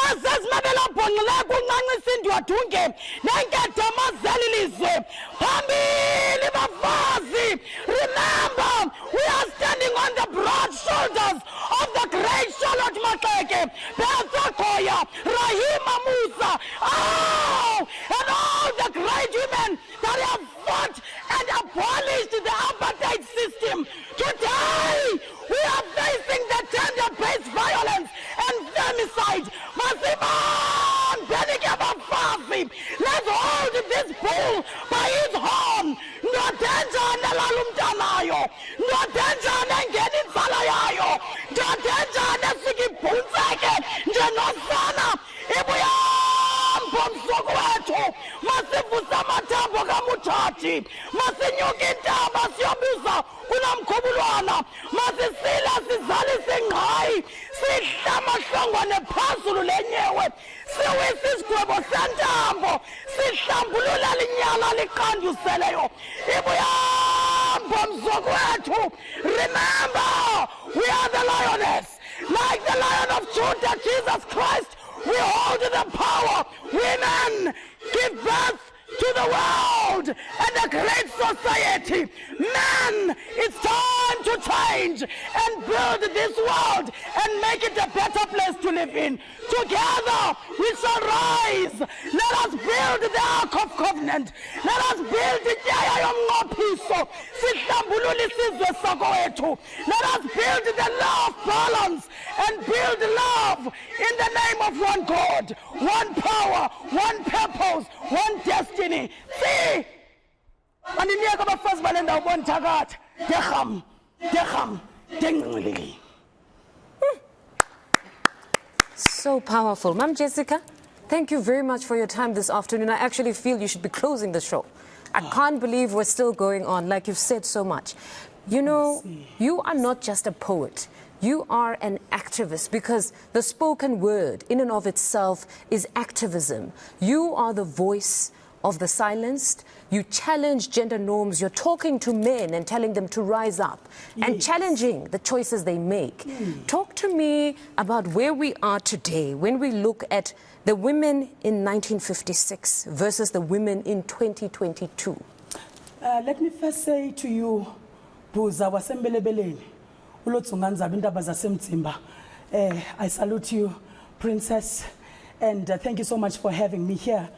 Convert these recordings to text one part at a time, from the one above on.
Masazimabela bhongile kuncancisa indwadunge nenkedamazeli lizwe phambili bafazi. Remember, we are standing on the broad shoulders of the great Charlotte Maxeke, Bertha Koya, Rahima Musa, and all the great women that have fought and abolished the apartheid system. Today, we are facing the gender-based violence and femicide. Let's hold this bull by his horn. No danger nelalumtanayo. No danger nengeni salayayo. No danger nesiki bunzeke. Njenosana ibuyambo msogwetu. Masivusa matambo kamuchachi. Masinyuki intaba siyobuza kunamkhubulwana. Masisila sizali singhayi. Sihlama hlongwane phezulu lenyewe. Siwisa isigwebo sentambo. Sihlambulula linyala liqanduseleyo. Ibuyambo msogwetu. Remember, we are the lioness. Like the Lion of Judah, Jesus Christ, we hold the power. Women give birth to the world and a great society. Men, it's time to change and build this world and make it a better place to live in. Together we shall rise. Let us build the Ark of Covenant. Let us build the Jaya Yomngopiso. Let us build the law of balance and build love in the name of one God, one power, one purpose, one destiny. See? And in the first balenda one tagat, Decham, Dengli. So powerful. Ma'am Jessica, thank you very much for your time this afternoon. I actually feel you should be closing the show. I can't believe we're still going on, like you've said so much. You know, you are not just a poet. You are an activist, because the spoken word in and of itself is activism. You are the voice of the silenced. You challenge gender norms. You're talking to men and telling them to rise up and challenging the choices they make. Talk to me about where we are today when we look at the women in 1956 versus the women in 2022. Let me first say to you, Buza wasembelebeleni. I salute you, Princess, and thank you so much for having me here.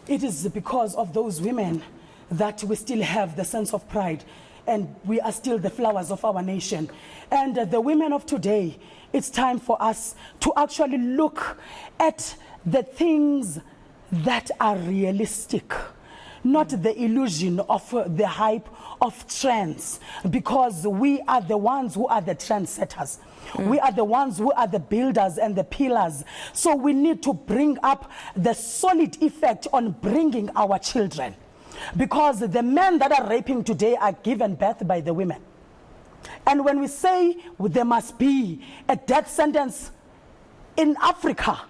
It is because of those women that we still have the sense of pride, and we are still the flowers of our nation. And the women of today, it's time for us to actually look at the things that are realistic, not the illusion of the hype of trends, because we are the ones who are the trendsetters. We are the ones who are the builders and the pillars. So we need to bring up the solid effect on bringing our children, because the men that are raping today are given birth by the women. And when we say there must be a death sentence in Africa,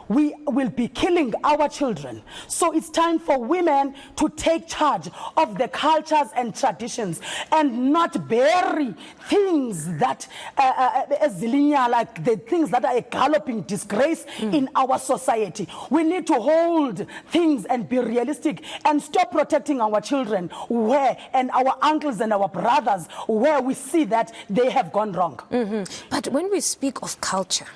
we will be killing our children. So it's time for women to take charge of the cultures and traditions and not bury things that like the things that are a galloping disgrace in our society. We need to hold things and be realistic and stop protecting our children and our uncles and our brothers where we see that they have gone wrong. But when we speak of culture,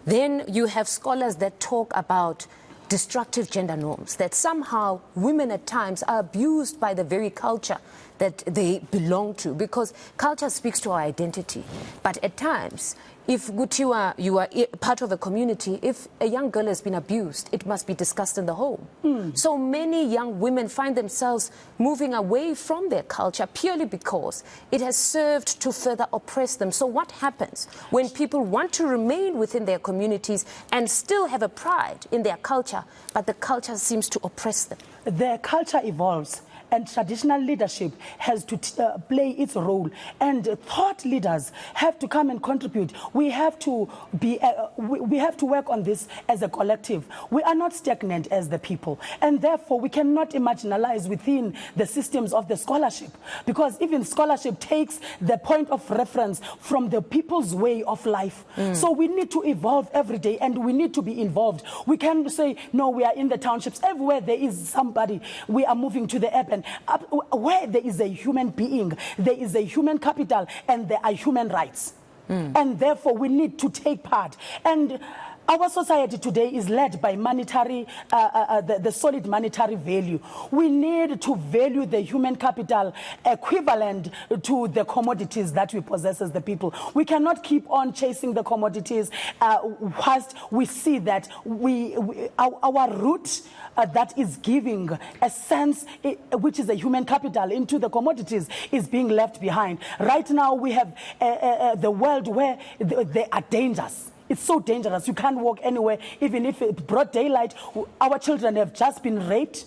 then you have scholars that talk about destructive gender norms, that somehow women at times are abused by the very culture that they belong to, because culture speaks to our identity. But at times, if you are part of a community, if a young girl has been abused, it must be discussed in the home. So many young women find themselves moving away from their culture purely because it has served to further oppress them. So what happens when people want to remain within their communities and still have a pride in their culture, but the culture seems to oppress them? Their culture evolves and traditional leadership has to play its role, and thought leaders have to come and contribute. We have to be, we have to work on this as a collective. We are not stagnant as the people, and therefore we cannot marginalize within the systems of the scholarship, because even scholarship takes the point of reference from the people's way of life. So we need to evolve every day, and we need to be involved. We can say, no, we are in the townships. Everywhere there is somebody, we are moving to the urban. Where there is a human being, there is a human capital, and there are human rights. And therefore we need to take part. And our society today is led by monetary, the solid monetary value. We need to value the human capital equivalent to the commodities that we possess as the people. We cannot keep on chasing the commodities whilst we see that our root that is giving a sense, which is a human capital, into the commodities is being left behind. Right now we have the world where there are dangers. It's so dangerous. You can't walk anywhere, even if it's broad daylight. Our children have just been raped,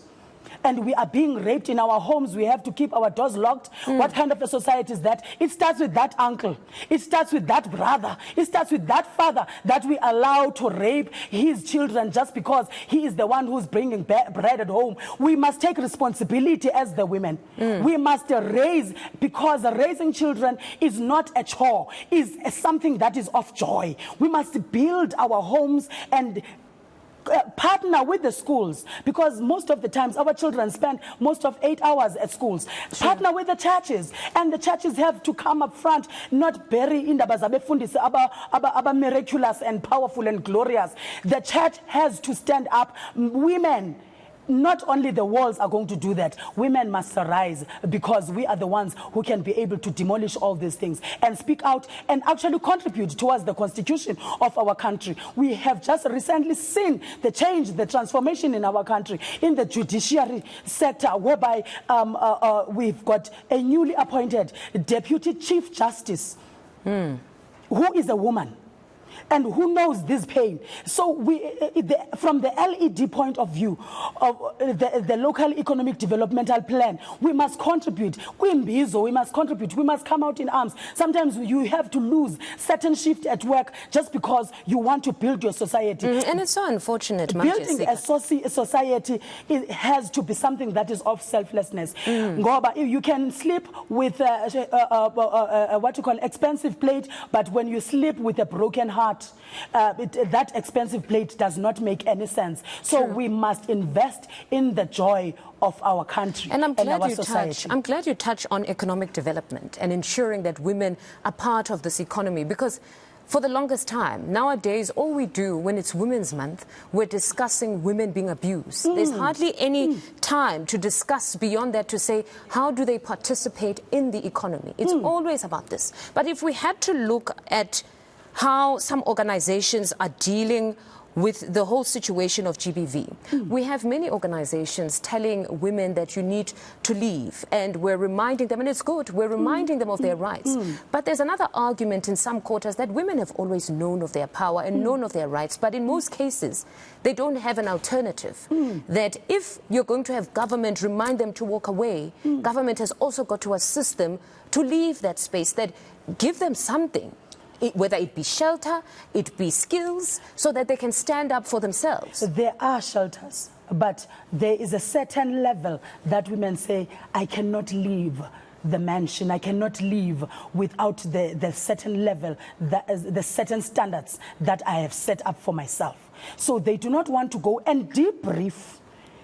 and we are being raped in our homes. We have to keep our doors locked. What kind of a society is that? It starts with that uncle. It starts with that brother. It starts with that father that we allow to rape his children just because he is the one who's bringing bread at home. We must take responsibility as the women. We must raise, because raising children is not a chore, is something that is of joy. We must build our homes and partner with the schools, because most of the times our children spend most of 8 hours at schools. Partner with the churches, and the churches have to come up front, not bury indaba zabefundisi aba miraculous and powerful and glorious. The church has to stand up. Women, not only the walls are going to do that. Women must rise, because we are the ones who can be able to demolish all these things and speak out and actually contribute towards the constitution of our country. We have just recently seen the change, the transformation in our country, in the judiciary sector, whereby we've got a newly appointed Deputy Chief Justice, who is a woman, and who knows this pain. So from the LED point of view of the local economic developmental plan, we must contribute. We must contribute. We must come out in arms. Sometimes you have to lose certain shift at work just because you want to build your society. And it's so unfortunate, building a society, it has to be something that is of selflessness. Ngoba, you can sleep with what you call expensive plate, but when you sleep with a broken heart, that expensive plate does not make any sense. So we must invest in the joy of our country and our society. I'm glad you touch on economic development and ensuring that women are part of this economy, because for the longest time, nowadays, all we do when it's Women's Month, we're discussing women being abused. There's hardly any time to discuss beyond that, to say, how do they participate in the economy? It's always about this. But if we had to look at how some organizations are dealing with the whole situation of GBV. We have many organizations telling women that you need to leave, and we're reminding them, and it's good, we're reminding them of their rights. But there's another argument in some quarters that women have always known of their power and known of their rights, but in most cases, they don't have an alternative. That if you're going to have government remind them to walk away, government has also got to assist them to leave that space, that give them something. Whether it be shelter, it be skills, so that they can stand up for themselves. There are shelters, but there is a certain level that women say, I cannot leave the mansion, I cannot leave without the certain level, the certain standards that I have set up for myself. So they do not want to go and debrief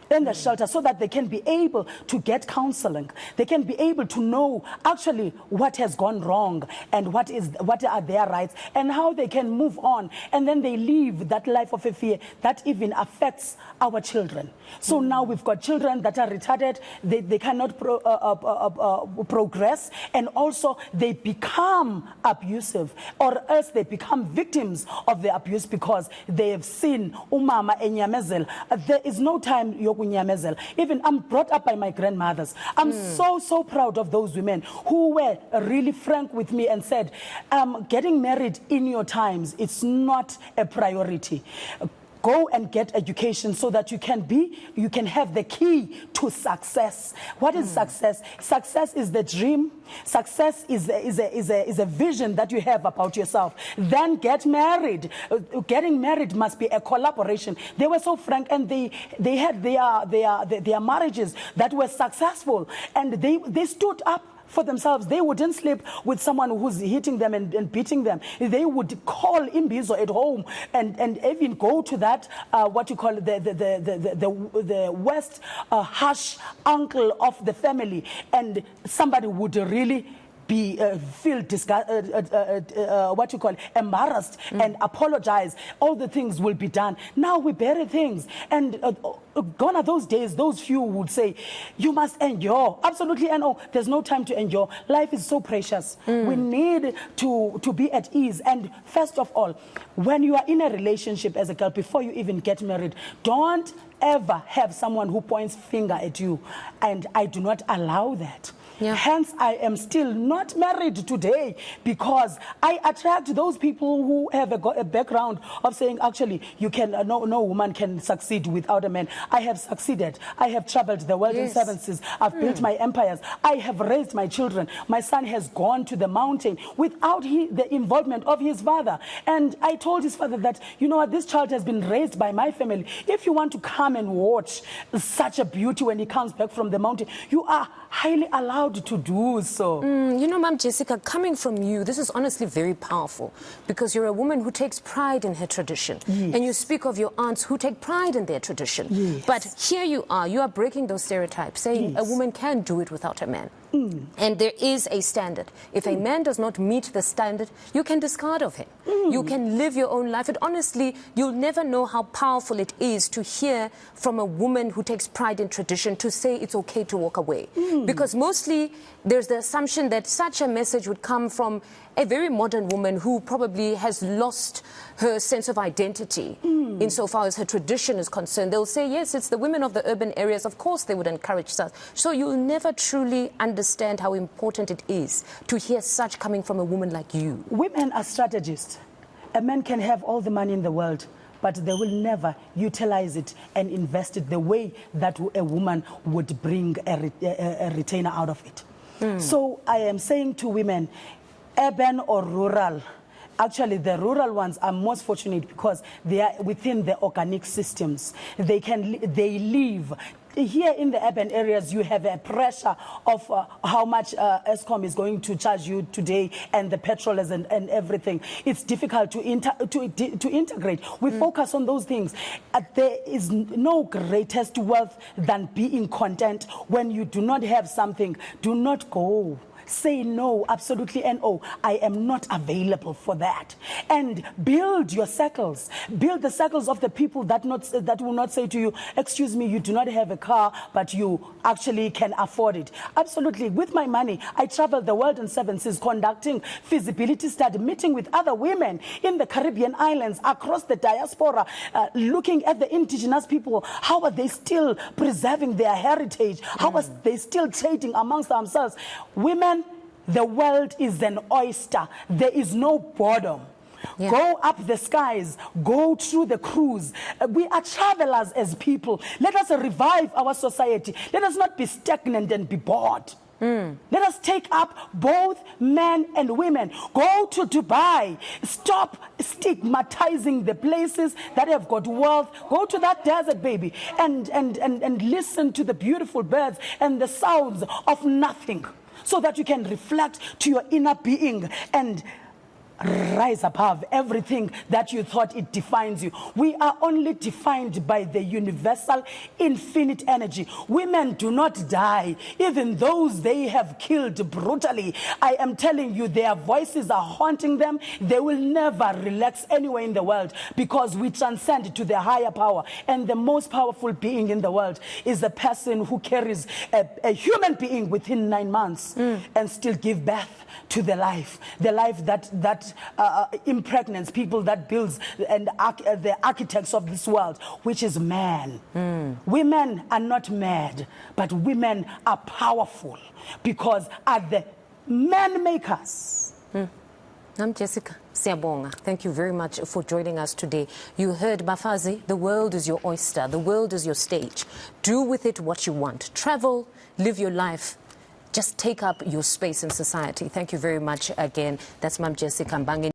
in the shelter, so that they can be able to get counseling. They can be able to know actually what has gone wrong and what are their rights and how they can move on. And then they live that life of a fear that even affects our children. So now we've got children that are retarded, they cannot progress, and also they become abusive, or else they become victims of the abuse because they have seen umama enyamezela. There is no time even I'm brought up by my grandmothers. I'm so proud of those women who were really frank with me and said, getting married in your times, it's not a priority. go and get education so that you can have the key to success. What is success? Success is the dream. Success is a vision that you have about yourself. Then get married. Getting married must be a collaboration. They were so frank, and they had their marriages that were successful, and they stood up for themselves. They wouldn't sleep with someone who's hitting them and beating them. They would call imbizo at home and even go to that what you call the West harsh uncle of the family, and somebody would really feel what you call embarrassed and apologize. All the things will be done. Now we bury things, and gone are those days. Those few would say you must endure. Absolutely, and there's no time to endure. Life is so precious. We need to be at ease. And first of all, when you are in a relationship as a girl, before you even get married, don't ever have someone who points finger at you, and I do not allow that. Yeah. Hence, I am still not married today, because I attract those people who have a background of saying, actually, you can no woman can succeed without a man. I have succeeded. I have traveled the world in 7 seas. I've built my empires. I have raised my children. My son has gone to the mountain without the involvement of his father. And I told his father that, you know what, this child has been raised by my family. If you want to come and watch such a beauty when he comes back from the mountain, you are highly allowed to do so. You know, Ma'am Jessica, coming from you, this is honestly very powerful, because you're a woman who takes pride in her tradition. Yes. And you speak of your aunts who take pride in their tradition. Yes. But here you are breaking those stereotypes, saying a woman can do it without a man. And there is a standard. If a man does not meet the standard, you can discard of him. You can live your own life. And honestly, you'll never know how powerful it is to hear from a woman who takes pride in tradition to say it's okay to walk away. Because mostly there's the assumption that such a message would come from a very modern woman who probably has lost her sense of identity insofar as her tradition is concerned. They'll say, yes, it's the women of the urban areas. Of course they would encourage such. So you'll never truly understand how important it is to hear such coming from a woman like you. Women are strategists. A man can have all the money in the world, but they will never utilize it and invest it the way that a woman would bring a retainer out of it. So I am saying to women, urban or rural, actually the rural ones are most fortunate because they are within the organic systems. They live. Here in the urban areas, you have a pressure of how much Eskom is going to charge you today, and the petrol and everything. It's difficult to integrate. We focus on those things. There is no greatest wealth than being content. When you do not have something, do not go. Say no, absolutely, and I am not available for that. And build your circles. Build the circles of the people that will not say to you, excuse me, you do not have a car, but you actually can afford it. Absolutely. With my money, I travel the world in 7 seas, conducting feasibility study, meeting with other women in the Caribbean islands, across the diaspora, looking at the indigenous people. How are they still preserving their heritage? How are they still trading amongst themselves? Women, the world is an oyster. There is no bottom. Yeah. Go up the skies. Go through the cruise. We are travelers as people. Let us revive our society. Let us not be stagnant and be bored. Let us take up both men and women. Go to Dubai. Stop stigmatizing the places that have got wealth. Go to that desert, baby, and listen to the beautiful birds and the sounds of nothing, so that you can reflect to your inner being and rise above everything that you thought it defines you. We are only defined by the universal infinite energy. Women do not die, even those they have killed brutally. I am telling you, their voices are haunting them. They will never relax anywhere in the world, because we transcend to the higher power. And the most powerful being in the world is a person who carries a human being within 9 months and still give birth to the life that impregnates people, that builds and the architects of this world, which is man. Women are not mad, but women are powerful, because are the man makers. I'm Jessica. Siyabonga. Thank you very much for joining us today. You heard Bafazi, the world is your oyster, the world is your stage. Do with it what you want. Travel, live your life. Just take up your space in society. Thank you very much again. That's Ma'am Jessica Mbangeni.